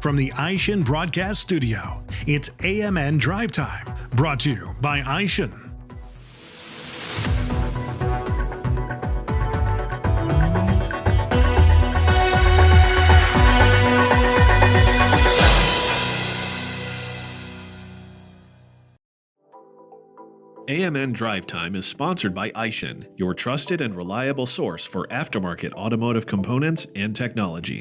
From the Aishin Broadcast Studio, it's AMN Drive Time, brought to you by Aishin. AMN Drive Time is sponsored by Aishin, your trusted and reliable source for aftermarket automotive components and technology.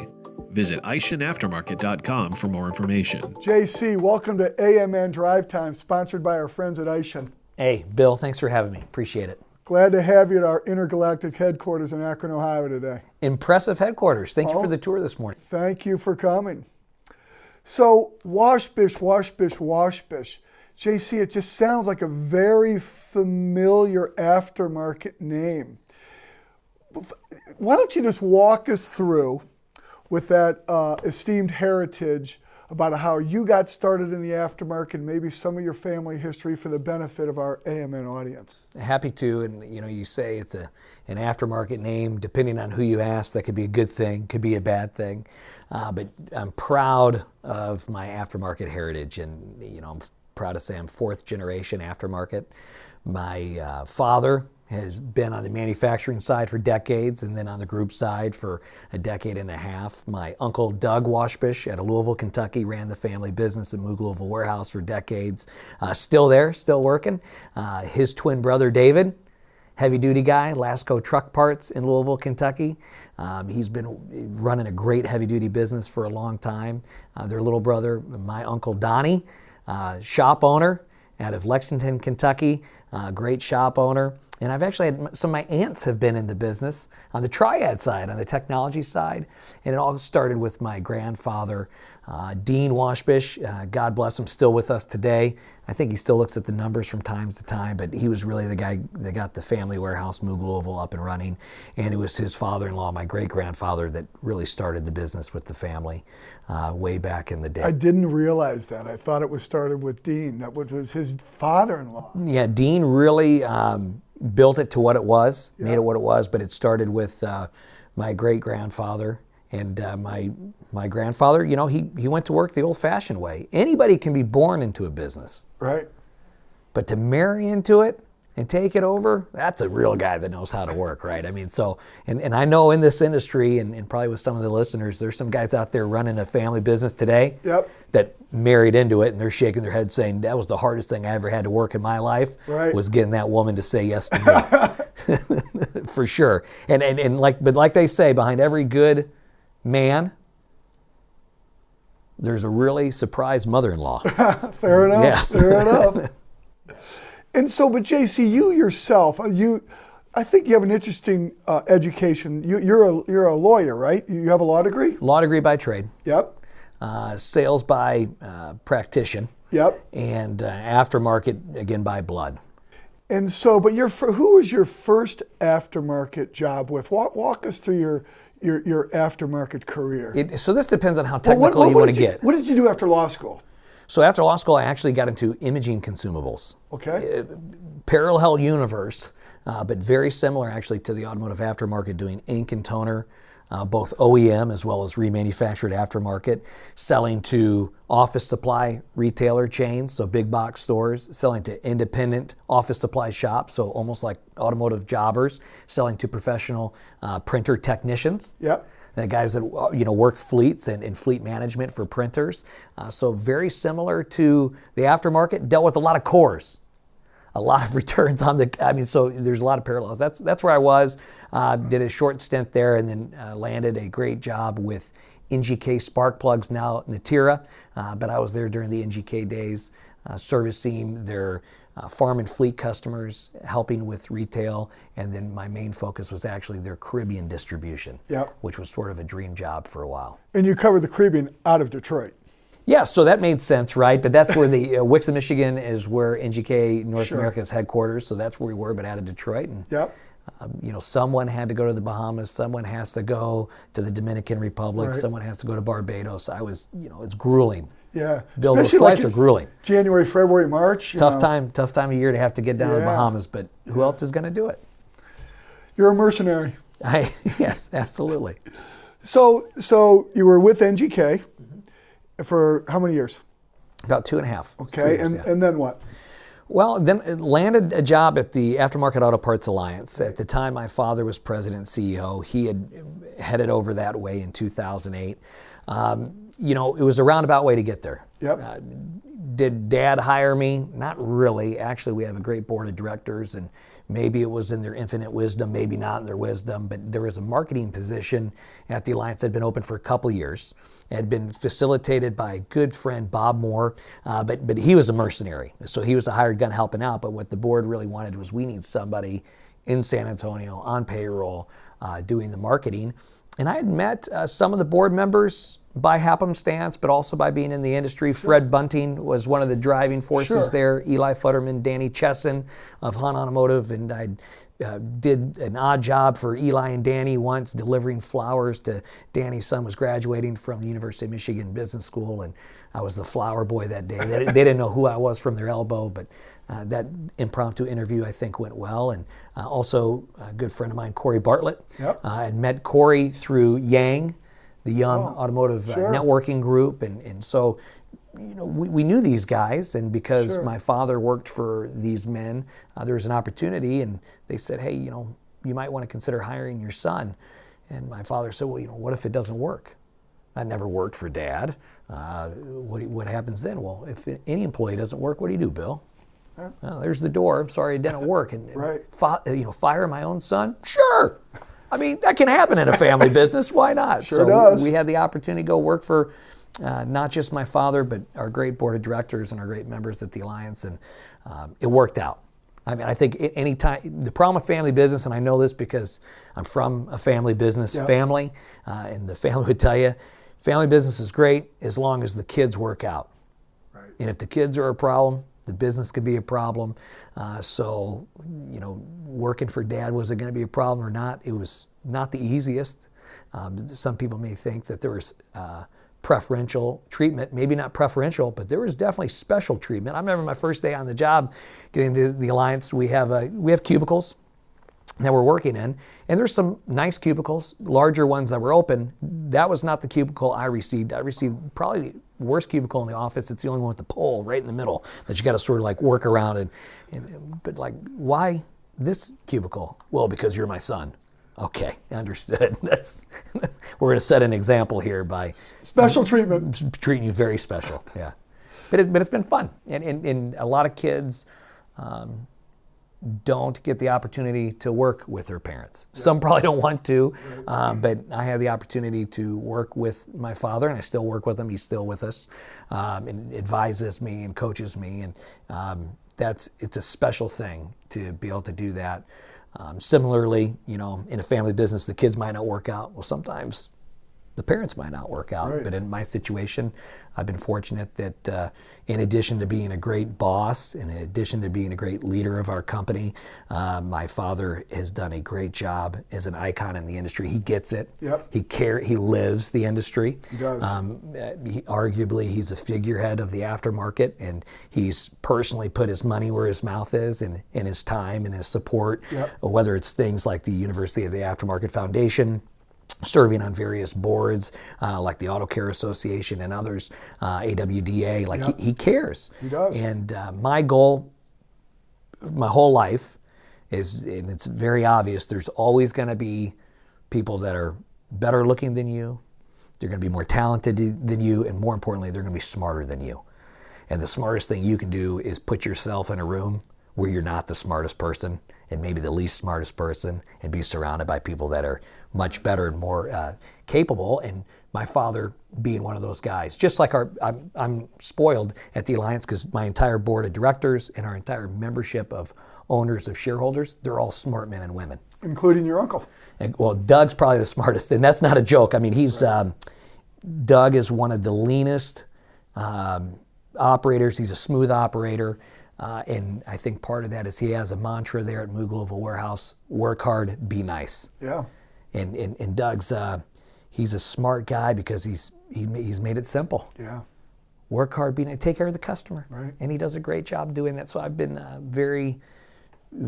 Visit AishinAftermarket.com for more information. JC, welcome to AMN Drive Time, sponsored by our friends at Aishin. Hey, Bill, thanks for having me. Appreciate it. Glad to have you at our intergalactic headquarters in Akron, Ohio today. Impressive headquarters. Thank you for the tour this morning. Thank you for coming. So, Washbish. JC, it just sounds like a very familiar aftermarket name. Why don't you just walk us through, with that esteemed heritage, about how you got started in the aftermarket, maybe some of your family history for the benefit of our AMN audience. Happy to, and you say it's an aftermarket name. Depending on who you ask, that could be a good thing, could be a bad thing. But I'm proud of my aftermarket heritage, and I'm proud to say I'm fourth generation aftermarket. My father has been on the manufacturing side for decades, and then on the group side for a decade and a half. My uncle Doug Washbish out of Louisville, Kentucky, ran the family business at Moog Louisville Warehouse for decades. Still there, still working. His twin brother David, heavy duty guy, Lasco Truck Parts in Louisville, Kentucky. He's been running a great heavy duty business for a long time. Their little brother, my uncle Donnie, shop owner out of Lexington, Kentucky, great shop owner. And I've actually had some of my aunts have been in the business on the triad side, on the technology side. And it all started with my grandfather, Dean Washbish. God bless him, still with us today. I think he still looks at the numbers from time to time, but he was really the guy that got the family warehouse, Moog Louisville, up and running. And it was his father-in-law, my great-grandfather, that really started the business with the family way back in the day. I didn't realize that. I thought it was started with Dean. That was his father-in-law. Yeah, Dean really built it to what it was, made it what it was, but it started with my great-grandfather. And my grandfather, he went to work the old-fashioned way. Anybody can be born into a business. Right. But to marry into it and take it over, that's a real guy that knows how to work, right? I mean, so, and I know in this industry, and probably with some of the listeners, there's some guys out there running a family business today that married into it, and they're shaking their heads saying, that was the hardest thing I ever had to work in my life, was getting that woman to say yes to me. For sure. And like they say, behind every good man, there's a really surprised mother-in-law. Fair enough. Yes. Fair enough. And so, but JC, you yourself, I think you have an interesting education. You're a lawyer, right? You have a law degree? Law degree by trade. Yep. Sales by practitioner. Yep. And aftermarket, again, by blood. And so, but who was your first aftermarket job with? Walk us through your aftermarket career. So this depends on how technical you want to get. What did you do after law school? So after law school, I actually got into imaging consumables. Okay. Parallel universe, but very similar actually to the automotive aftermarket, doing ink and toner, both OEM as well as remanufactured aftermarket, selling to office supply retailer chains, so big box stores, selling to independent office supply shops, so almost like automotive jobbers, selling to professional printer technicians. Yep. The guys that work fleets and fleet management for printers. So very similar to the aftermarket, dealt with a lot of cores. A lot of returns on so there's a lot of parallels. That's where I was, did a short stint there, and then landed a great job with NGK Spark Plugs, now Natera, but I was there during the NGK days, servicing their farm and fleet customers, helping with retail, and then my main focus was actually their Caribbean distribution, which was sort of a dream job for a while. And you covered the Caribbean out of Detroit. Yeah, so that made sense, right? But that's where the Wixom, Michigan is where NGK North America's headquarters, so that's where we were, but out of Detroit. And someone had to go to the Bahamas, someone has to go to the Dominican Republic, someone has to go to Barbados. It's grueling. Yeah, Bill, those flights are grueling. January, February, March. Tough time of year to have to get down to the Bahamas, but who else is going to do it? You're a mercenary. Yes, absolutely. So you were with NGK. For how many years? About 2.5. Okay, 3 years, yeah. and then what? Well, then landed a job at the Aftermarket Auto Parts Alliance. At the time, my father was president and CEO. He had headed over that way in 2008. You know, it was a roundabout way to get there. Yep. Did Dad hire me? Not really. Actually, we have a great board of directors, and maybe it was in their infinite wisdom, maybe not in their wisdom, but there was a marketing position at the Alliance that had been open for a couple of years. It had been facilitated by a good friend, Bob Moore, but he was a mercenary, so he was a hired gun helping out, but what the board really wanted was we need somebody in San Antonio on payroll doing the marketing. And I had met some of the board members by happenstance, but also by being in the industry. Sure. Fred Bunting was one of the driving forces there. Eli Futterman, Danny Chesson of Hunt Automotive, and I did an odd job for Eli and Danny once, delivering flowers to Danny's son was graduating from the University of Michigan Business School, and I was the flower boy that day. They didn't know who I was from their elbow, but that impromptu interview, I think, went well. And also a good friend of mine, Corey Bartlett. Yep. I had met Corey through Yang, the Young Automotive Networking Group. And so, you know, we knew these guys. And because my father worked for these men, there was an opportunity. And they said, hey, you know, you might want to consider hiring your son. And my father said, well, you know, what if it doesn't work? I never worked for Dad. What happens then? Well, if any employee doesn't work, what do you do, Bill? Well, there's the door. I'm sorry it didn't work. And fire my own son? Sure. I mean, that can happen in a family business. Why not? Sure does. We had the opportunity to go work for not just my father, but our great board of directors and our great members at the Alliance, and it worked out. I mean, I think any time, the problem with family business, and I know this because I'm from a family business family, and the family would tell you, family business is great as long as the kids work out. Right. And if the kids are a problem, the business could be a problem. So, you know, working for Dad, was it going to be a problem or not? It was not the easiest. Some people may think that there was preferential treatment, maybe not preferential, but there was definitely special treatment. I remember my first day on the job, getting to the Alliance. We have cubicles that we're working in, and there's some nice cubicles, larger ones that were open. That was not the cubicle I received. I received probably the worst cubicle in the office. It's the only one with the pole right in the middle that you got to sort of like work around. But like, why this cubicle? Well, because you're my son. Okay, understood. We're going to set an example here by special treatment, treating you very special. Yeah, but it's been fun, and a lot of kids don't get the opportunity to work with their parents. Yeah. Some probably don't want to, but I had the opportunity to work with my father, and I still work with him. He's still with us, and advises me and coaches me, and it's a special thing to be able to do that. Similarly, you know, in a family business, the kids might not work out. Well, sometimes the parents might not work out. Right. But in my situation, I've been fortunate that in addition to being a great boss, in addition to being a great leader of our company, my father has done a great job as an icon in the industry. He gets it. Yep. He lives the industry. He does. Arguably, he's a figurehead of the aftermarket, and he's personally put his money where his mouth is, and his time and his support, whether it's things like the University of the Aftermarket Foundation, serving on various boards like the Auto Care Association and others, AWDA, like he cares. He does. And my goal, my whole life is, and it's very obvious, there's always going to be people that are better looking than you, they're going to be more talented than you, and more importantly, they're going to be smarter than you. And the smartest thing you can do is put yourself in a room where you're not the smartest person and maybe the least smartest person, and be surrounded by people that are much better and more capable. And my father being one of those guys, just like I'm spoiled at the Alliance because my entire board of directors and our entire membership of owners of shareholders, they're all smart men and women. Including your uncle. Well, Doug's probably the smartest, and that's not a joke. I mean, he's Doug is one of the leanest operators. He's a smooth operator. And I think part of that is he has a mantra there at Moog Global Warehouse: work hard, be nice. Yeah. And Doug's he's a smart guy because he's made it simple. Yeah. Work hard, be nice, take care of the customer. Right. And he does a great job doing that. So I've been a very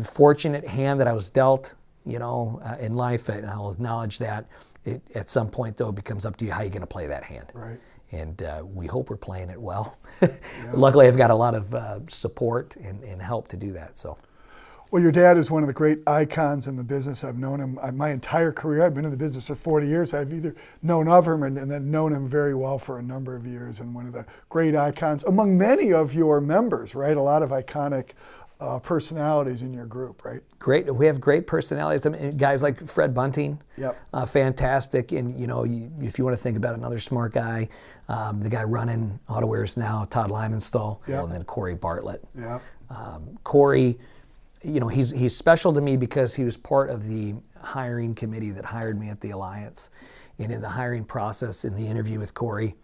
fortunate hand that I was dealt, you know, in life, and I'll acknowledge that. At some point, though, it becomes up to you how you're going to play that hand. Right. and we hope we're playing it well. Luckily, I've got a lot of support and help to do that. So. Well, your dad is one of the great icons in the business. I've known him my entire career. I've been in the business for 40 years. I've either known of him and then known him very well for a number of years, and one of the great icons among many of your members, right? A lot of iconic personalities in your group, right? Great. We have great personalities. I mean, guys like Fred Bunting, Yep. Fantastic. And if you want to think about another smart guy, the guy running AutoWares now, Todd Limenstall, Yep. and then Corey Bartlett. Yeah. Corey, he's special to me because he was part of the hiring committee that hired me at the Alliance. And in the hiring process, in the interview with Corey,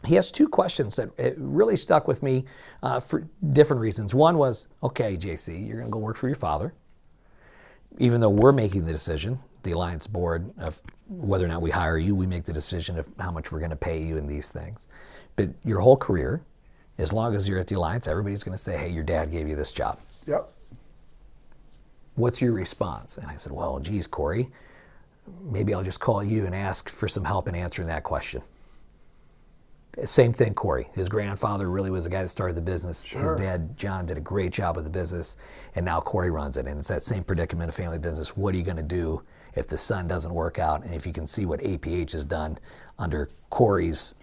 he has two questions that it really stuck with me for different reasons. One was, okay, JC, you're going to go work for your father. Even though we're making the decision, the Alliance board, of whether or not we hire you, we make the decision of how much we're going to pay you and these things. But your whole career, as long as you're at the Alliance, everybody's going to say, hey, your dad gave you this job. Yep. What's your response? And I said, well, geez, Corey, maybe I'll just call you and ask for some help in answering that question. Same thing, Corey. His grandfather really was the guy that started the business. Sure. His dad, John, did a great job with the business, and now Corey runs it. And it's that same predicament of family business. What are you going to do if the son doesn't work out? And if you can see what APH has done under Corey's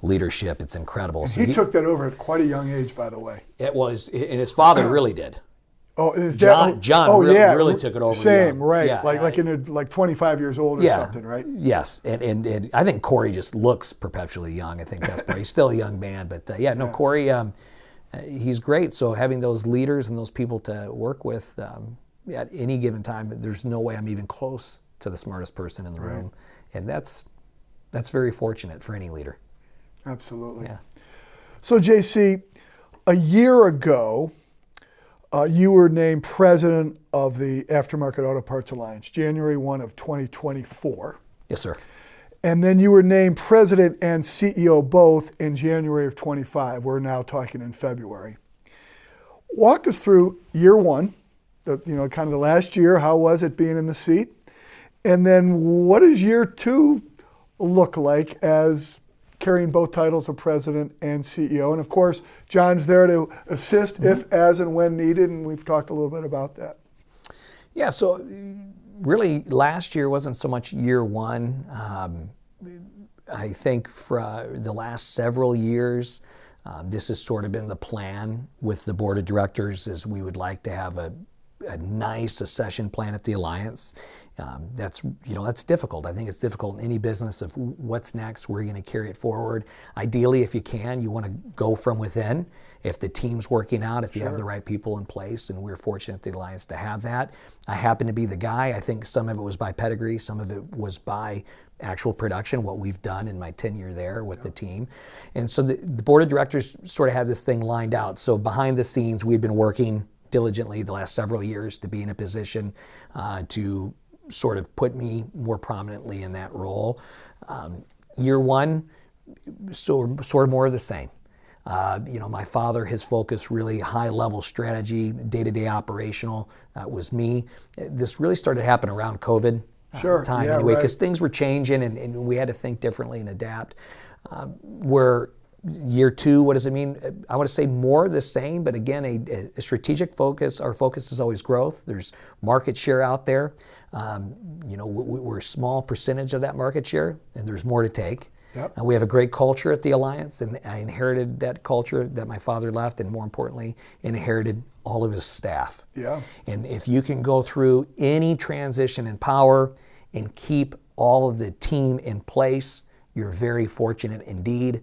leadership, it's incredible. So he took that over at quite a young age, by the way. It was, and his father really did. Oh, is John really took it over. Same, right? Yeah, like 25 years old or something, right? Yes, and I think Corey just looks perpetually young. I think that's he's still a young man, but Corey, he's great. So having those leaders and those people to work with at any given time, there's no way I'm even close to the smartest person in the room, and that's very fortunate for any leader. Absolutely. Yeah. So JC, a year ago, you were named president of the Aftermarket Auto Parts Alliance, January 1 of 2024. Yes, sir. And then you were named president and CEO both in January of 25. We're now talking in February. Walk us through year one, kind of the last year. How was it being in the seat? And then what does year two look like as carrying both titles of president and CEO? And of course, John's there to assist if, as, and when needed, and we've talked a little bit about that. Yeah, so really last year wasn't so much year one. I think for the last several years, this has sort of been the plan with the board of directors, is we would like to have a nice succession plan at the Alliance. That's difficult. I think it's difficult in any business of what's next, where you're going to carry it forward. Ideally, if you can, you want to go from within. If the team's working out, if you have the right people in place, and we're fortunate at the Alliance to have that. I happen to be the guy. I think some of it was by pedigree, some of it was by actual production, what we've done in my tenure there with the team. And so the board of directors sort of had this thing lined out. So behind the scenes, we've been working diligently the last several years to be in a position to sort of put me more prominently in that role. Year one, sort of more of the same. My father, his focus really high-level strategy, day-to-day operational, was me. This really started to happen around COVID time anyway, because things were changing and we had to think differently and adapt. Where year two, what does it mean? I want to say more of the same, but again, a strategic focus. Our focus is always growth. There's market share out there. We're a small percentage of that market share, and there's more to take. Yep. We have a great culture at the Alliance, and I inherited that culture that my father left, and more importantly, inherited all of his staff. Yeah. And if you can go through any transition in power and keep all of the team in place, you're very fortunate indeed.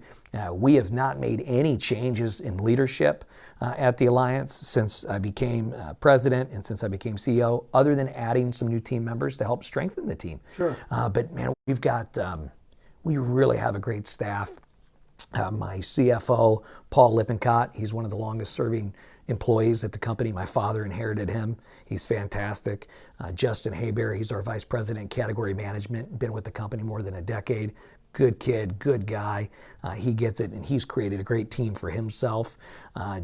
We have not made any changes in leadership at the Alliance since I became president and since I became CEO, other than adding some new team members to help strengthen the team. Sure. But man, we really have a great staff. My CFO, Paul Lippincott, he's one of the longest serving employees at the company. My father inherited him. He's fantastic. Justin Haybear, he's our vice president category management, been with the company more than a decade. Good kid, good guy. He gets it, and he's created a great team for himself.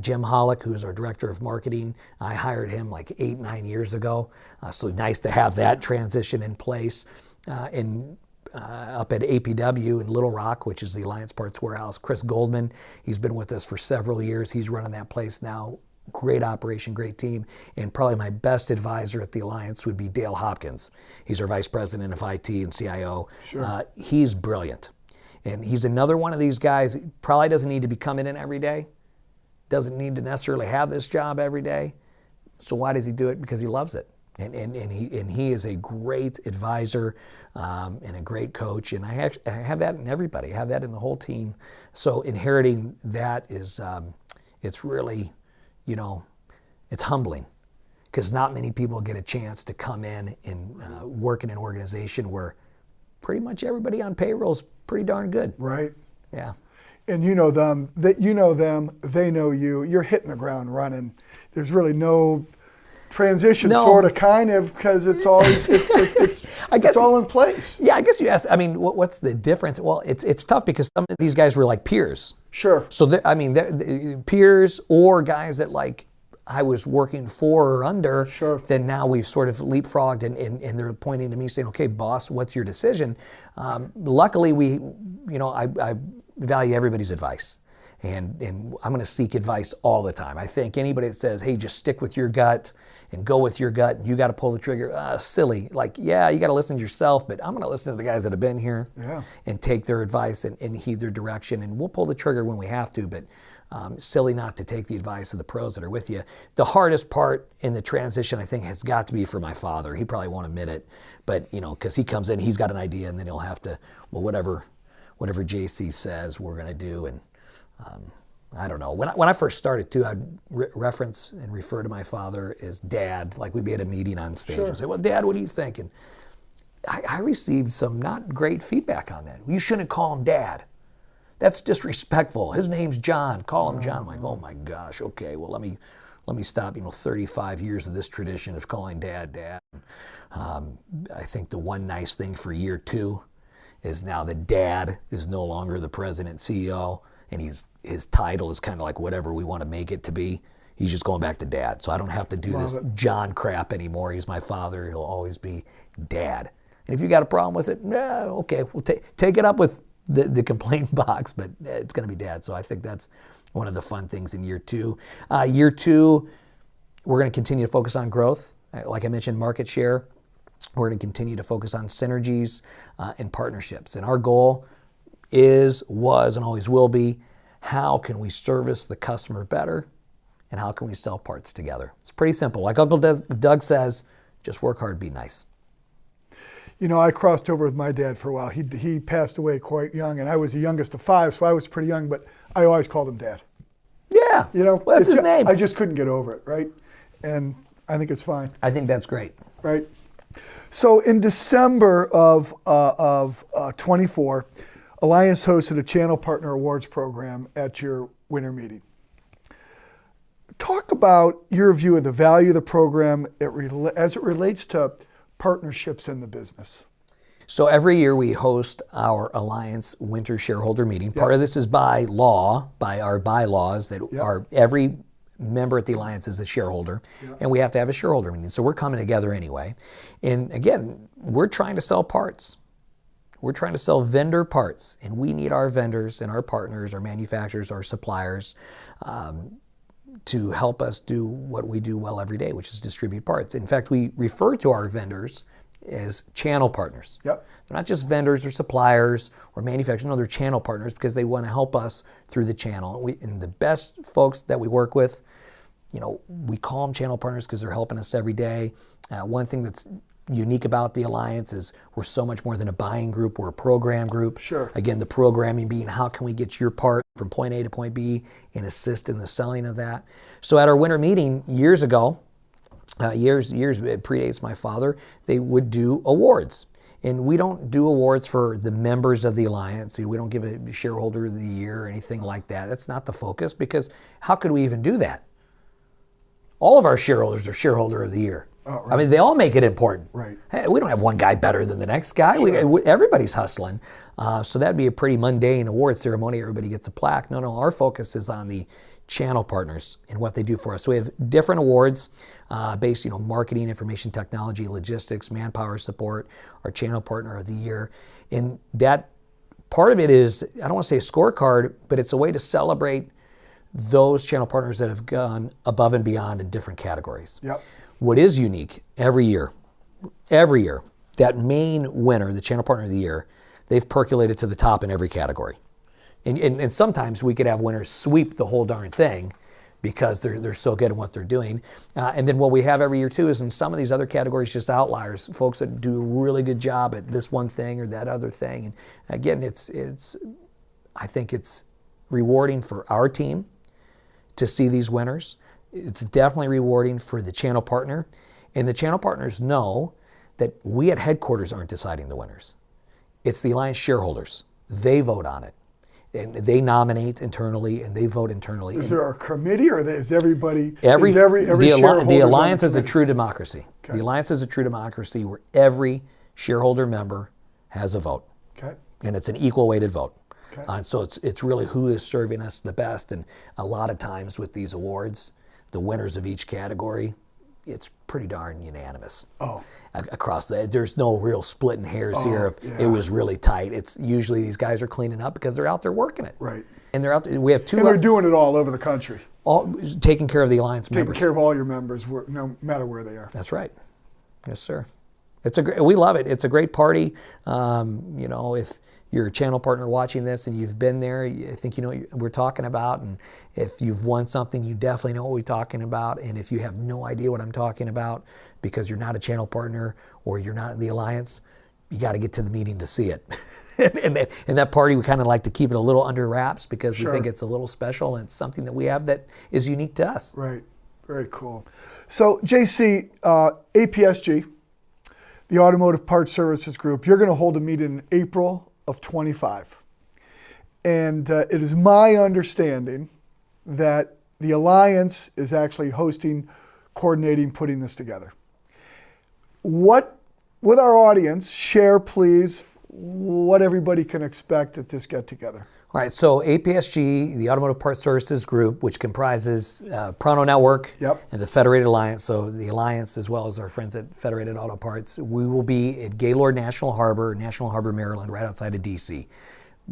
Jim Hollick, who is our director of marketing, I hired him like 8-9 years ago. So nice to have that transition in place. And up at APW in Little Rock, which is the Alliance Parts Warehouse. Chris Goldman, he's been with us for several years. He's running that place now. Great operation, great team. And probably my best advisor at the Alliance would be Dale Hopkins. He's our Vice President of IT and CIO. Sure. He's brilliant. And he's another one of these guys, probably doesn't need to be coming in every day, doesn't need to necessarily have this job every day. So why does he do it? Because he loves it. And he is a great advisor and a great coach. And I have that in everybody. I have that in the whole team. So inheriting that is, it's really, it's humbling, because not many people get a chance to come in and work in an organization where pretty much everybody on payroll is pretty darn good. Right. Yeah. And you know them, they know you. You're hitting the ground running. There's really no transition, sort of, kind of, because it's always it's all in place. Yeah, I guess you asked. I mean, what's the difference? Well, it's tough because some of these guys were like peers. Sure. So they're peers or guys that like I was working for or under. Sure. Then now we've sort of leapfrogged and they're pointing to me saying, "Okay, boss, what's your decision?" Luckily, I value everybody's advice. And I'm going to seek advice all the time. I think anybody that says, "Hey, just stick with your gut and go with your gut, and you got to pull the trigger," silly. Like, yeah, you got to listen to yourself, but I'm going to listen to the guys that have been here and take their advice and heed their direction, and we'll pull the trigger when we have to, but silly not to take the advice of the pros that are with you. The hardest part in the transition, I think, has got to be for my father. He probably won't admit it, but, because he comes in, he's got an idea, and then he'll have to, well, whatever JC says we're going to do, and I don't know. When I first started too, I'd reference and refer to my father as Dad. Like we'd be at a meeting on stage and say, "Well, Dad, what do you think?" And I received some not great feedback on that. You shouldn't call him Dad. That's disrespectful. His name's John. Call him John. I'm like, oh my gosh. Okay, well let me stop. 35 years of this tradition of calling Dad Dad. I think the one nice thing for year 2 is now that Dad is no longer the president CEO. And his title is kind of like whatever we want to make it to be. He's just going back to Dad. So I don't have to do this John crap anymore. He's my father. He'll always be Dad. And if you got a problem with it, okay, we'll take it up with the complaint box, but it's going to be Dad. So I think that's one of the fun things in year 2. Year 2, we're going to continue to focus on growth. Like I mentioned, market share. We're going to continue to focus on synergies and partnerships. And our goal was, and always will be, how can we service the customer better, and how can we sell parts together? It's pretty simple. Like Uncle Doug says, just work hard, be nice. I crossed over with my dad for a while. He passed away quite young, and I was the youngest of 5, so I was pretty young, but I always called him Dad. Yeah, well, that's his name. I just couldn't get over it, right? And I think it's fine. I think that's great. Right. So in December of 24, Alliance hosted a Channel Partner Awards program at your winter meeting. Talk about your view of the value of the program as it relates to partnerships in the business. So every year we host our Alliance Winter Shareholder Meeting. Part of this is by law, by our bylaws, that are every member at the Alliance is a shareholder, and we have to have a shareholder meeting. So we're coming together anyway. And again, we're trying to sell parts. We're trying to sell vendor parts, and we need our vendors and our partners, our manufacturers, our suppliers, to help us do what we do well every day, which is distribute parts. In fact, we refer to our vendors as channel partners. They're not just vendors or suppliers or manufacturers. No, they're channel partners because they want to help us through the channel. And the best folks that we work with, we call them channel partners because they're helping us every day. One thing that's unique about the Alliance is we're so much more than a buying group. We're a program group. Sure. Again, the programming being how can we get your part from point A to point B and assist in the selling of that. So at our winter meeting years ago, years it predates my father, they would do awards. And we don't do awards for the members of the Alliance. We don't give a shareholder of the year or anything like that. That's not the focus, because how could we even do that? All of our shareholders are shareholder of the year. Oh, right. I mean, they all make it important. Right. Hey, we don't have one guy better than the next guy. Sure. Everybody's hustling. So that'd be a pretty mundane award ceremony. Everybody gets a plaque. No, our focus is on the channel partners and what they do for us. So we have different awards based, marketing, information technology, logistics, manpower support, our channel partner of the year. And that part of it is, I don't want to say a scorecard, but it's a way to celebrate those channel partners that have gone above and beyond in different categories. Yep. What is unique every year, that main winner, the channel partner of the year, they've percolated to the top in every category. And sometimes we could have winners sweep the whole darn thing because they're so good at what they're doing. And then what we have every year too is in some of these other categories, just outliers, folks that do a really good job at this one thing or that other thing. And again, I think it's rewarding for our team to see these winners. It's definitely rewarding for the channel partner. And the channel partners know that we at headquarters aren't deciding the winners. It's the Alliance shareholders. They vote on it. And they nominate internally and they vote internally. Is there a committee or is everybody, every shareholder? The Alliance is a true democracy. Okay. The Alliance is a true democracy where every shareholder member has a vote. Okay. And it's an equal weighted vote. Okay. So it's really who is serving us the best. And a lot of times with these awards, the winners of each category, it's pretty darn unanimous. Oh. Across there's no real splitting hairs here. It was really tight. It's usually these guys are cleaning up because they're out there working it. Right. And they're out there. We have two. And they're doing it all over the country. All taking care of the Alliance Taking members. care of all your members, no matter where they are. That's right. Yes, sir. We love it. It's a great party. If you're a channel partner watching this and you've been there, I think you know what we're talking about. And if you've won something, you definitely know what we're talking about. And if you have no idea what I'm talking about because you're not a channel partner or you're not in the Alliance, you got to get to the meeting to see it. and that party, we kind of like to keep it a little under wraps because Sure. we think it's a little special and it's something that we have that is unique to us. Right. Very cool. So, JC, APSG, the Automotive Parts Services Group, you're going to hold a meeting in April of 25. And it is my understanding that the Alliance is actually hosting, coordinating, putting this together. With our audience, share please what everybody can expect at this get-together. All right, so APSG, the Automotive Parts Services Group, which comprises Pronto Network and the Federated Alliance, so the Alliance as well as our friends at Federated Auto Parts, we will be at Gaylord National Harbor, Maryland, right outside of D.C.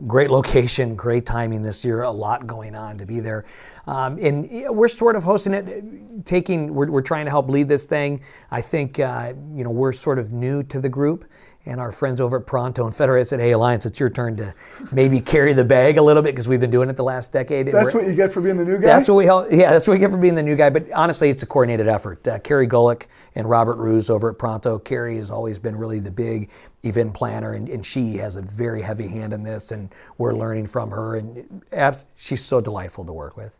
Great location, great timing this year, a lot going on to be there. And we're sort of hosting it, we're trying to help lead this thing. I think, we're sort of new to the group. And our friends over at Pronto and Federated said, hey, Alliance, it's your turn to maybe carry the bag a little bit because we've been doing it the last decade. That's what you get for being the new guy? That's what we get for being the new guy. But honestly, it's a coordinated effort. Carrie Golick and Robert Ruse over at Pronto. Carrie has always been really the big event planner, and she has a very heavy hand in this, and we're learning from her. And she's so delightful to work with.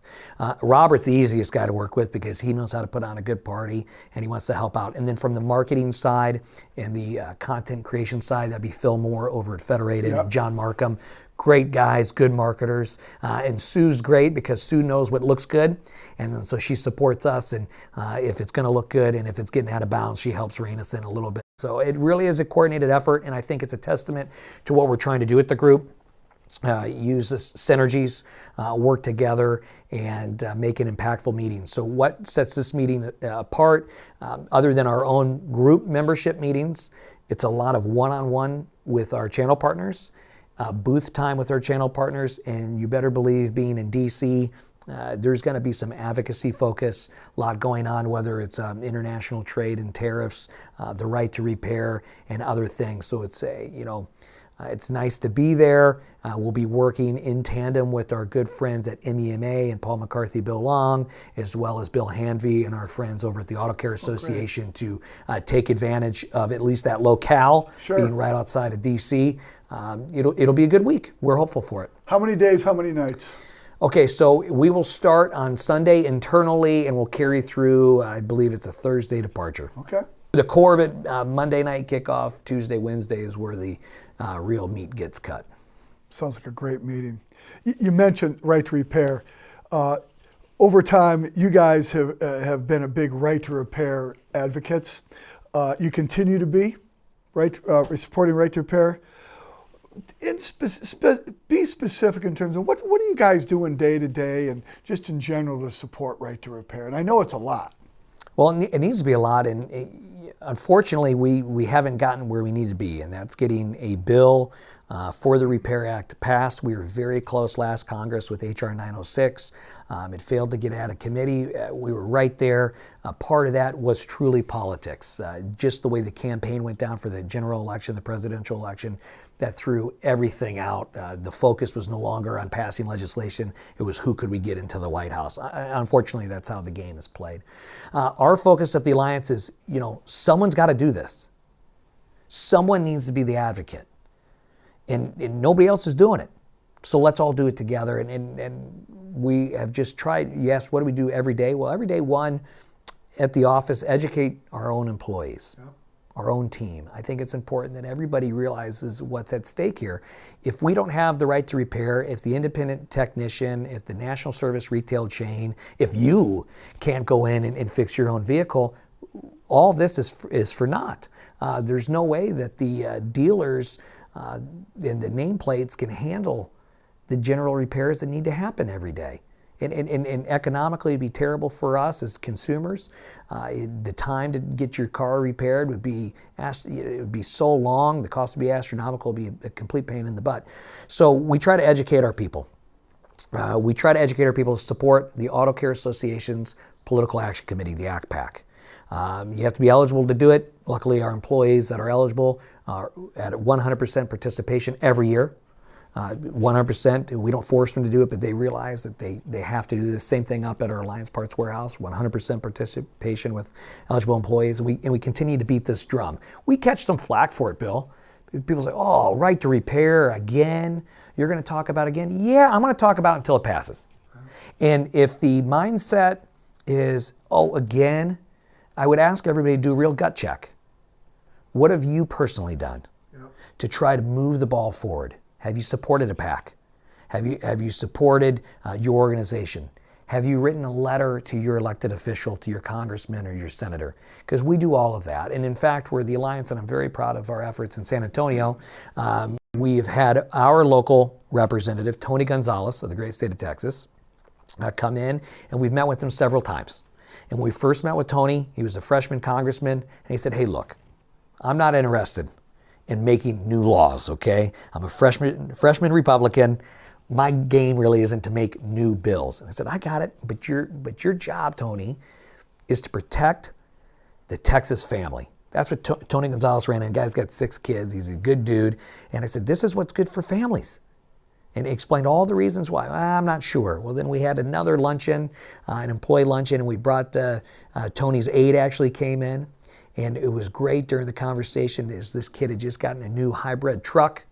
Robert's the easiest guy to work with because he knows how to put on a good party, and he wants to help out. And then from the marketing side and the content creation side, that'd be Phil Moore over at Federated, and John Markham. Great guys, good marketers. And Sue's great because Sue knows what looks good. And then so she supports us. And if it's going to look good and if it's getting out of bounds, she helps rein us in a little bit. So it really is a coordinated effort. And I think it's a testament to what we're trying to do at the group. Use this synergies, work together, and make an impactful meeting. So what sets this meeting apart, other than our own group membership meetings, it's a lot of one-on-one with our channel partners, booth time with our channel partners, and you better believe being in DC, there's going to be some advocacy focus, a lot going on, whether it's international trade and tariffs, the right to repair, and other things. So it's it's nice to be there. We'll be working in tandem with our good friends at MEMA and Paul McCarthy, Bill Long, as well as Bill Hanvey and our friends over at the Auto Care Association to take advantage of at least that locale, being right outside of DC. It'll be a good week. We're hopeful for it. How many days, how many nights? Okay, so we will start on Sunday internally and we'll carry through, I believe it's a Thursday departure. Okay. The core of it, Monday night kickoff, Tuesday, Wednesday is where the real meat gets cut. Sounds like a great meeting. You mentioned right to repair. over time, you guys have been a big right to repair advocates. You continue to be supporting right to repair. Be specific in terms of what are you guys doing day to day and just in general to support right to repair? And I know it's a lot. Well, it needs to be a lot, and unfortunately, we haven't gotten where we need to be, and that's getting a bill for the Repair Act passed. We were very close last Congress with H.R. 906. It failed to get out of committee. We were right there. Part of that was truly politics. Just the way the campaign went down for the general election, the presidential election, that threw everything out. The focus was no longer on passing legislation. It was who could we get into the White House. Unfortunately, that's how the game is played. Our focus at the Alliance is, someone's got to do this. Someone needs to be the advocate. And nobody else is doing it. So let's all do it together. And we have just tried, yes, what do we do every day? Well, every day, one, at the office, educate our own employees. Yep. Our own team. I think it's important that everybody realizes what's at stake here. If we don't have the right to repair, if the independent technician, if the national service retail chain, if you can't go in and fix your own vehicle, all this is for naught. There's no way that the dealers and the nameplates can handle the general repairs that need to happen every day. And economically, it'd be terrible for us as consumers. The time to get your car repaired would be so long. The cost would be astronomical. It would be a complete pain in the butt. So we try to educate our people. We try to educate our people to support the Auto Care Association's Political Action Committee, the ACPAC. You have to be eligible to do it. Luckily, our employees that are eligible are at 100% participation every year. 100%. We don't force them to do it, but they realize that they have to do the same thing up at our Alliance Parts Warehouse, 100% participation with eligible employees, and we continue to beat this drum. We catch some flack for it, Bill. People say, oh, right to repair again? You're going to talk about it again? Yeah, I'm going to talk about it until it passes. And if the mindset is, oh, again, I would ask everybody to do a real gut check. What have you personally done to try to move the ball forward? Have you supported a PAC? Have you supported your organization? Have you written a letter to your elected official, to your congressman or your senator? Because we do all of that. And in fact, we're the Alliance, and I'm very proud of our efforts in San Antonio. We've had our local representative, Tony Gonzalez of the great state of Texas, come in, and we've met with him several times. And when we first met with Tony, he was a freshman congressman, and he said, hey, look, I'm not interested in making new laws, okay? I'm a freshman Republican. My game really isn't to make new bills. And I said, I got it, but your job, Tony, is to protect the Texas family. That's what Tony Gonzalez ran in. Guy's got 6 kids. He's a good dude. And I said, this is what's good for families. And he explained all the reasons why. I'm not sure. Well, then we had another luncheon, an employee luncheon, and we brought Tony's aide actually came in. And it was great during the conversation as this kid had just gotten a new hybrid truck,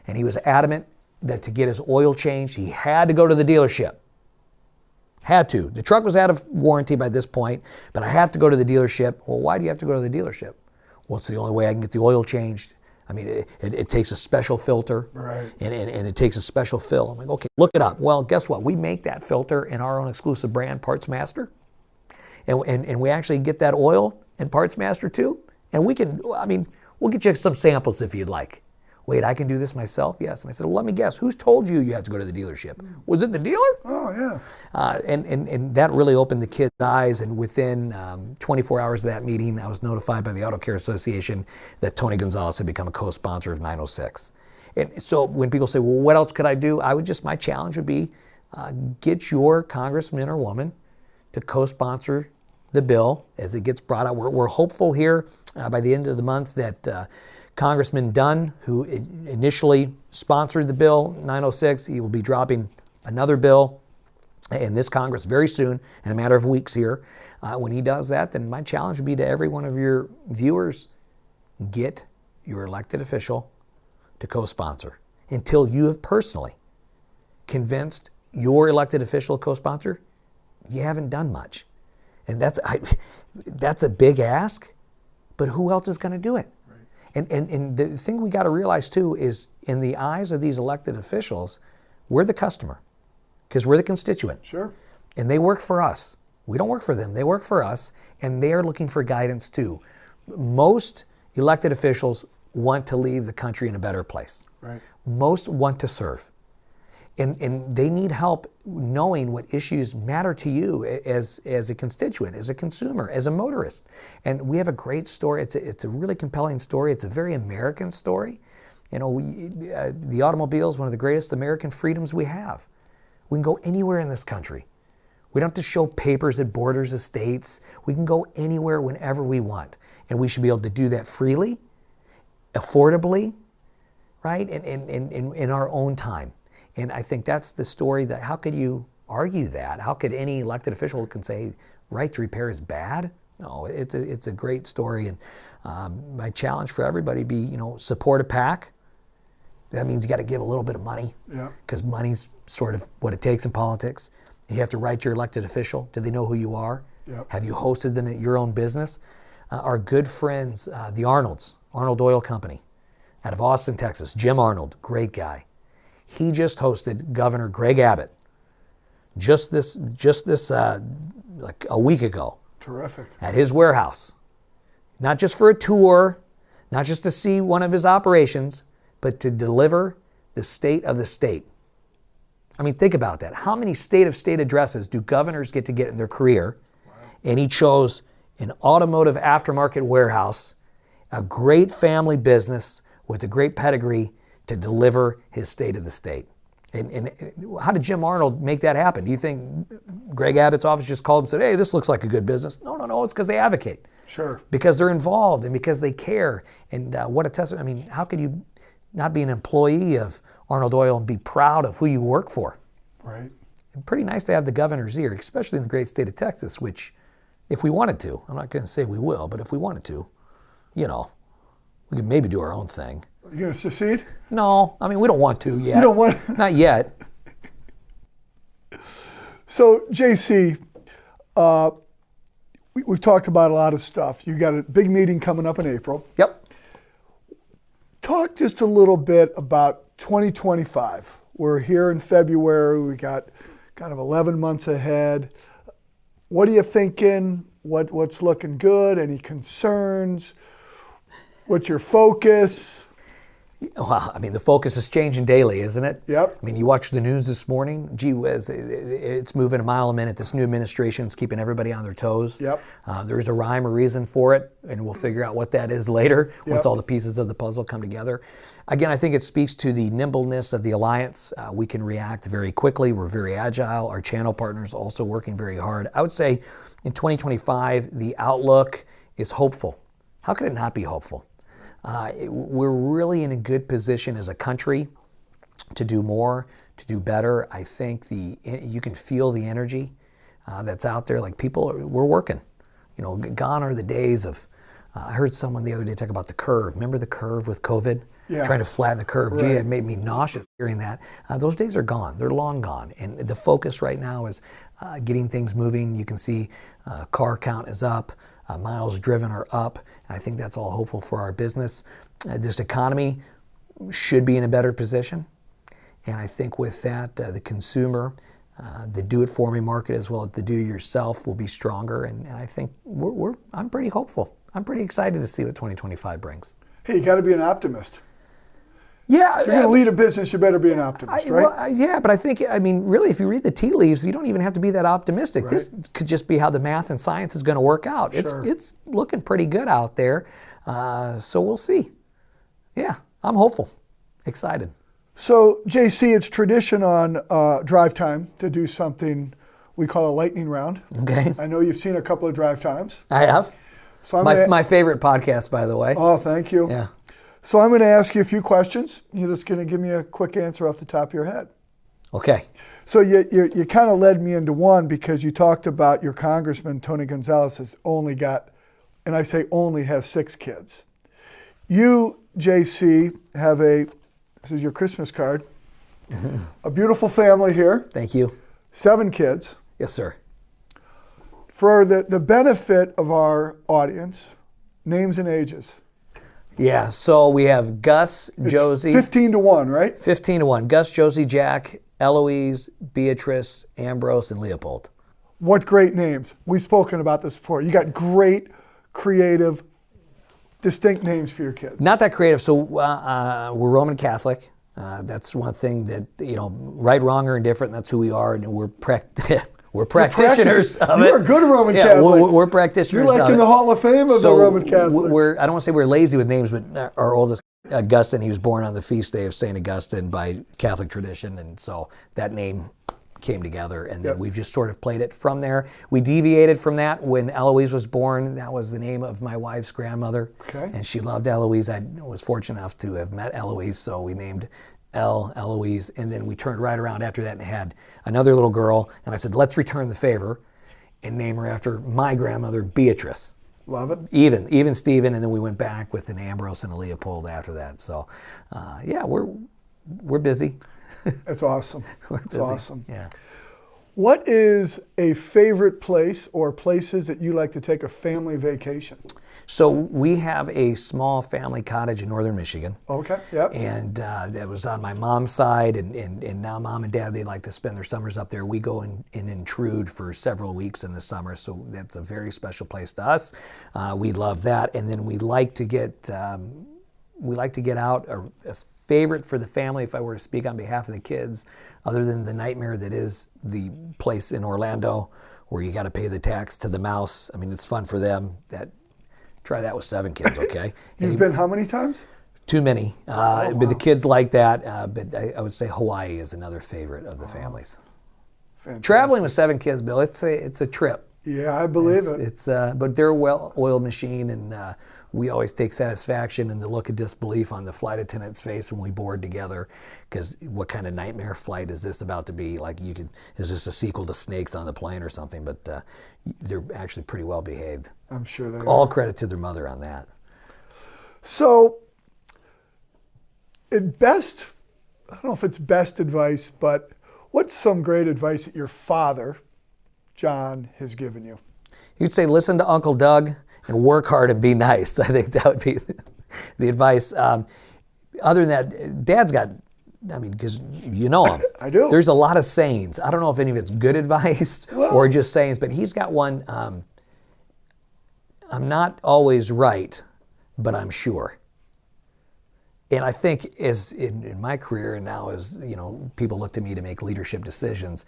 and he was adamant that to get his oil changed, he had to go to the dealership. Had to. The truck was out of warranty by this point, but I have to go to the dealership. Well, why do you have to go to the dealership? Well, it's the only way I can get the oil changed. I mean, it takes a special filter, right, and it takes a special fill. I'm like, okay, look it up. Well, guess what? We make that filter in our own exclusive brand, Parts Master, and we actually get that oil and Parts Master too, and we'll get you some samples if you'd like. Wait, I can do this myself? Yes. And I said, well, let me guess, who's told you have to go to the dealership? Was it the dealer? Oh, yeah. And that really opened the kids' eyes, and within 24 hours of that meeting, I was notified by the Auto Care Association that Tony Gonzalez had become a co-sponsor of 906. And so when people say, well, what else could I do? My challenge would be, get your congressman or woman to co-sponsor the bill as it gets brought out. We're hopeful here by the end of the month that Congressman Dunn, who initially sponsored the bill 906, he will be dropping another bill in this Congress very soon, in a matter of weeks here. When he does that, then my challenge would be to every one of your viewers, get your elected official to co-sponsor until you have personally convinced your elected official to co-sponsor. You haven't done much. And that's a big ask, but who else is going to do it? Right. And the thing we got to realize too is, in the eyes of these elected officials, we're the customer, because we're the constituent. Sure. And they work for us. We don't work for them. They work for us, and they are looking for guidance too. Most elected officials want to leave the country in a better place. Right. Most want to serve. And they need help knowing what issues matter to you as a constituent, as a consumer, as a motorist. And we have a great story. It's a really compelling story. It's a very American story. You know, the automobile is one of the greatest American freedoms we have. We can go anywhere in this country. We don't have to show papers at borders of states. We can go anywhere whenever we want. And we should be able to do that freely, affordably, right? And in our own time. And I think that's the story that, how could you argue that? How could any elected official can say right to repair is bad? No, it's a great story. And my challenge for everybody be, you know, support a PAC. That means you got to give a little bit of money, because money's sort of what it takes in politics. You have to write your elected official. Do they know who you are? Yep. Have you hosted them at your own business? Our good friends, the Arnolds, Arnold Oil Company, out of Austin, Texas. Jim Arnold, great guy. He just hosted Governor Greg Abbott just this like a week ago. Terrific. At his warehouse. Not just for a tour, not just to see one of his operations, but to deliver the state of the state. I mean, think about that. How many state of state addresses do governors get to get in their career? Wow. And he chose an automotive aftermarket warehouse, a great family business with a great pedigree to deliver his state of the state. And how did Jim Arnold make that happen? Do you think Greg Abbott's office just called him and said, hey, this looks like a good business? No, it's because they advocate. Sure. Because they're involved and because they care. And what a testament. I mean, how could you not be an employee of Arnold Oil and be proud of who you work for? Right. And pretty nice to have the governor's ear, especially in the great state of Texas, which if we wanted to, I'm not going to say we will, but if we wanted to, you know, we could maybe do our own thing. You going to secede? No, I mean, we don't want to yet. You don't want? Not yet. So, JC, we've talked about a lot of stuff. You got a big meeting coming up in April. Yep. Talk just a little bit about 2025. We're here in February. We got kind of 11 months ahead. What are you thinking? What's looking good? Any concerns? What's your focus? Well, I mean, the focus is changing daily, isn't it? Yep. I mean, you watch the news this morning. Gee whiz, it's moving a mile a minute. This new administration is keeping everybody on their toes. Yep. There's a rhyme or reason for it, and we'll figure out what that is later once all the pieces of the puzzle come together. Again, I think it speaks to the nimbleness of the alliance. We can react very quickly. We're very agile. Our channel partners also working very hard. I would say in 2025, the outlook is hopeful. How could it not be hopeful? We're really in a good position as a country to do more, to do better. I think you can feel the energy that's out there. Like we're working. You know, gone are the days of, I heard someone the other day talk about the curve. Remember the curve with COVID? Yeah. Trying to flatten the curve. Right. Gee, it made me nauseous hearing that. Those days are gone. They're long gone. And the focus right now is getting things moving. You can see car count is up. Miles driven are up. I think that's all hopeful for our business. This economy should be in a better position. And I think with that, the consumer, the do-it-for-me market as well as the do-it-yourself will be stronger. And I think I'm pretty hopeful. I'm pretty excited to see what 2025 brings. Hey, you got to be an optimist. Yeah. If you're going to lead a business, you better be an optimist, right? Well, yeah, but I think, I mean, really, if you read the tea leaves, you don't even have to be that optimistic. Right. This could just be how the math and science is going to work out. Sure. It's looking pretty good out there. So we'll see. Yeah, I'm hopeful, excited. So, JC, it's tradition on DriveTime to do something we call a lightning round. Okay. I know you've seen a couple of DriveTimes. I have. So my favorite podcast, by the way. Oh, thank you. Yeah. So I'm going to ask you a few questions. You're just going to give me a quick answer off the top of your head. Okay. So you kind of led me into one because you talked about your congressman, Tony Gonzalez, has only got, and I say only, has 6 kids. You, JC, have this is your Christmas card, a beautiful family here. Thank you. 7 kids. Yes, sir. For the benefit of our audience, names and ages. Yeah, so we have Gus, Josie. 15 to 1, right? 15 to 1. Gus, Josie, Jack, Eloise, Beatrice, Ambrose, and Leopold. What great names. We've spoken about this before. You got great, creative, distinct names for your kids. Not that creative. So we're Roman Catholic. That's one thing that, right, wrong, or indifferent, that's who we are, and we're practitioners of it. You're a good Roman Catholic. We're practitioners. You're like in the Hall of Fame of the Roman Catholics. I don't want to say we're lazy with names, but our oldest, Augustine, he was born on the feast day of St. Augustine by Catholic tradition, and so that name came together, and then we've just sort of played it from there. We deviated from that when Eloise was born. That was the name of my wife's grandmother, and she loved Eloise. I was fortunate enough to have met Eloise, so we named Eloise, and then we turned right around after that and had another little girl, and I said, let's return the favor and name her after my grandmother, Beatrice. Love it. Even Stephen, and then we went back with an Ambrose and a Leopold after that. So, we're busy. That's awesome. That's awesome. Yeah. What is a favorite place or places that you like to take a family vacation? So we have a small family cottage in northern Michigan. Okay, yep. And that was on my mom's side, and now mom and dad, they like to spend their summers up there. We go and intrude for several weeks in the summer, so that's a very special place to us. We love that, and then we like to get out. A favorite for the family, if I were to speak on behalf of the kids, other than the nightmare that is the place in Orlando where you got to pay the tax to the mouse. I mean, it's fun for them. Try that with 7 kids, okay? You've been how many times? Too many. But the kids like that. But I would say Hawaii is another favorite of the families. Fantastic. Traveling with 7 kids, Bill, it's a trip. Yeah, I believe it. But they're a well-oiled machine, and we always take satisfaction in the look of disbelief on the flight attendant's face when we board together, because what kind of nightmare flight is this about to be? Like, is this a sequel to Snakes on the Plane or something? But they're actually pretty well behaved. I'm sure they are. All credit to their mother on that. So, at best, I don't know if it's best advice, but what's some great advice that your father, John, has given you? You'd say listen to Uncle Doug and work hard and be nice. I think that would be the advice. Other than that, Dad's got, because you know him. I do. There's a lot of sayings. I don't know if any of it's good advice or just sayings, but he's got one, I'm not always right, but I'm sure. And I think as in my career and now as people look to me to make leadership decisions,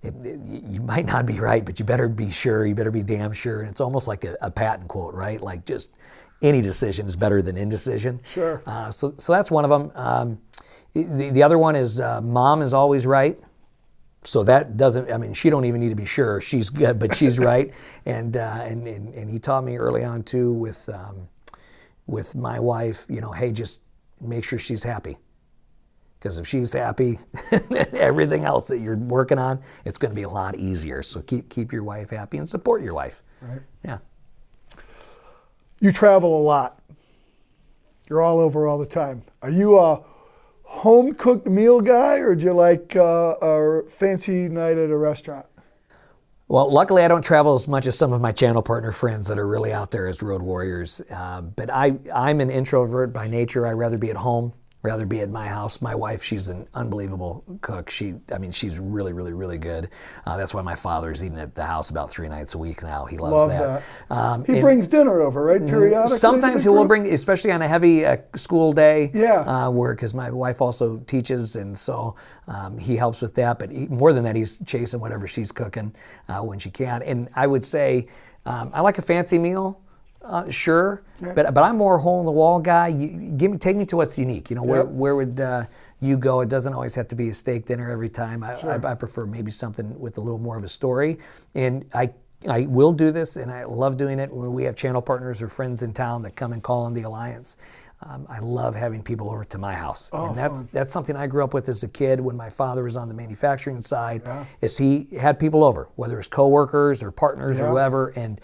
you might not be right, but you better be sure. You better be damn sure. And it's almost like a patent quote, right? Like just any decision is better than indecision. Sure. So that's one of them. The other one is mom is always right. So that doesn't. She don't even need to be sure she's good, but she's right. And he taught me early on too with my wife. Hey, just make sure she's happy. Because if she's happy, everything else that you're working on, it's going to be a lot easier. So keep your wife happy and support your wife. Right. Yeah. You travel a lot. You're all over all the time. Are you a home-cooked meal guy, or do you like a fancy night at a restaurant? Well, luckily I don't travel as much as some of my channel partner friends that are really out there as road warriors. But I'm an introvert by nature. I'd rather be at home. Rather be at my house. My wife, she's an unbelievable cook. She's really, really, really good. That's why my father's eating at the house about 3 nights a week now. He loves that. He brings dinner over, right, periodically? Sometimes he will bring, especially on a heavy school day. Yeah. Because my wife also teaches, and so he helps with that. But more than that, he's chasing whatever she's cooking when she can. And I would say I like a fancy meal. Sure, yeah. but I'm more a hole-in-the-wall guy. Take me to what's unique. Where would you go? It doesn't always have to be a steak dinner every time. I prefer maybe something with a little more of a story. And I will do this, and I love doing it when we have channel partners or friends in town that come and call on the Alliance. I love having people over to my house. And that's something I grew up with as a kid when my father was on the manufacturing side, is he had people over, whether it's coworkers or partners or whoever, and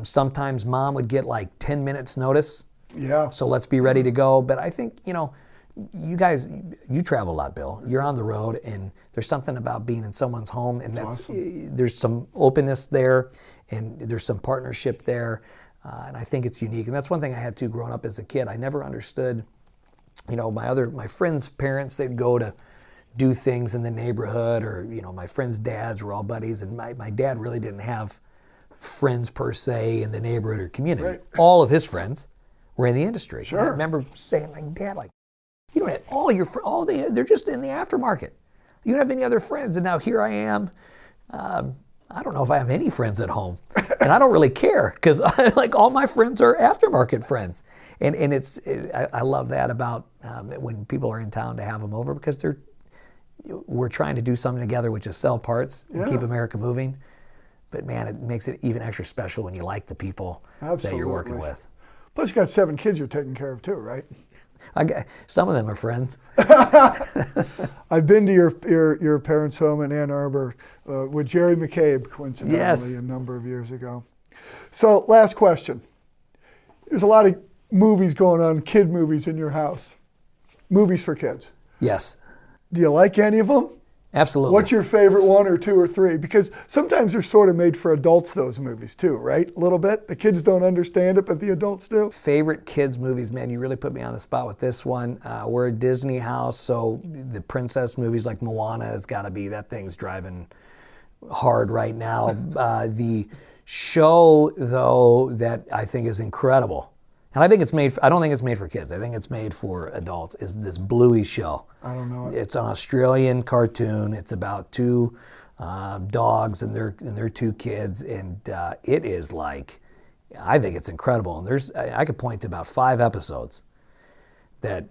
sometimes mom would get like 10 minutes notice. Yeah. So let's be ready to go. But I think, you guys, you travel a lot, Bill. You're on the road, and there's something about being in someone's home, and there's some openness there, and there's some partnership there. And I think it's unique. And that's one thing I had too growing up as a kid. I never understood, my friends' parents, they'd go to do things in the neighborhood, or my friends' dads were all buddies, and my dad really didn't have friends per se in the neighborhood or community. Right. All of his friends were in the industry. Sure. And I remember saying, like, Dad, like, you don't have they're just in the aftermarket. You don't have any other friends. And now here I am. I don't know if I have any friends at home, and I don't really care, because like all my friends are aftermarket friends, and I love that about when people are in town, to have them over, because we're trying to do something together, which is sell parts and keep America moving. But man, it makes it even extra special when you like the people that you're working with. Plus, you got 7 kids you're taking care of too, right? Some of them are friends. I've been to your parents' home in Ann Arbor with Jerry McCabe, coincidentally, a number of years ago. So, last question. There's a lot of movies going on, kid movies in your house. Movies for kids. Yes. Do you like any of them? Absolutely. What's your favorite 1 or 2 or 3? Because sometimes they're sort of made for adults, those movies too, right? A little bit. The kids don't understand it, but the adults do. Favorite kids movies, man, you really put me on the spot with this one. We're a Disney house, so the princess movies like Moana has got to be, that thing's driving hard right now. The show, though, that I think is incredible, and I don't think it's made for kids, I think it's made for adults, is this Bluey show. I don't know it. It's an Australian cartoon. It's about 2 dogs and their 2 kids, and it is like, I think it's incredible. And I could point to about 5 episodes that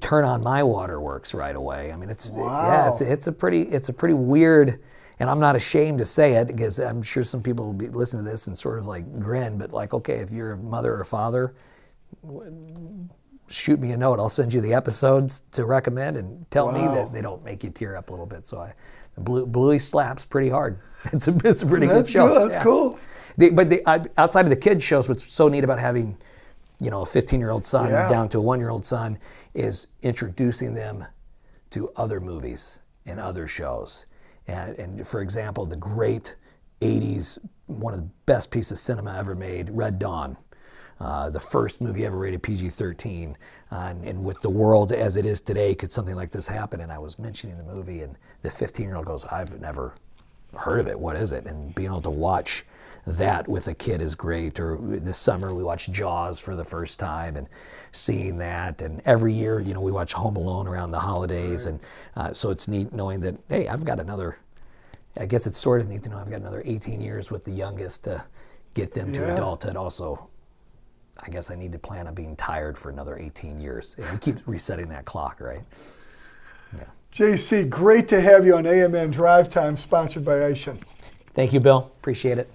turn on my waterworks right away. I mean, it's a pretty weird, and I'm not ashamed to say it, because I'm sure some people will be listening to this and sort of like grin, but like, okay, if you're a mother or father, shoot me a note. I'll send you the episodes to recommend, and tell me that they don't make you tear up a little bit. So Bluey slaps pretty hard. It's a pretty good show. That's cool. Outside of the kids shows, what's so neat about having a 15-year-old son down to a 1-year-old son is introducing them to other movies and other shows. And for example, the great 80s, one of the best pieces of cinema ever made, Red Dawn. The first movie ever rated PG-13, and with the world as it is today, could something like this happen? And I was mentioning the movie, and the 15-year-old goes, I've never heard of it, what is it? And being able to watch that with a kid is great. Or this summer we watched Jaws for the first time, and seeing that, and every year, we watch Home Alone around the holidays, and so it's neat knowing that, hey, I guess it's sort of neat to know I've got another 18 years with the youngest to get them to adulthood. Also, I guess I need to plan on being tired for another 18 years. And we keep resetting that clock, right? Yeah. JC, great to have you on AMN Drive Time, sponsored by Aishin. Thank you, Bill. Appreciate it.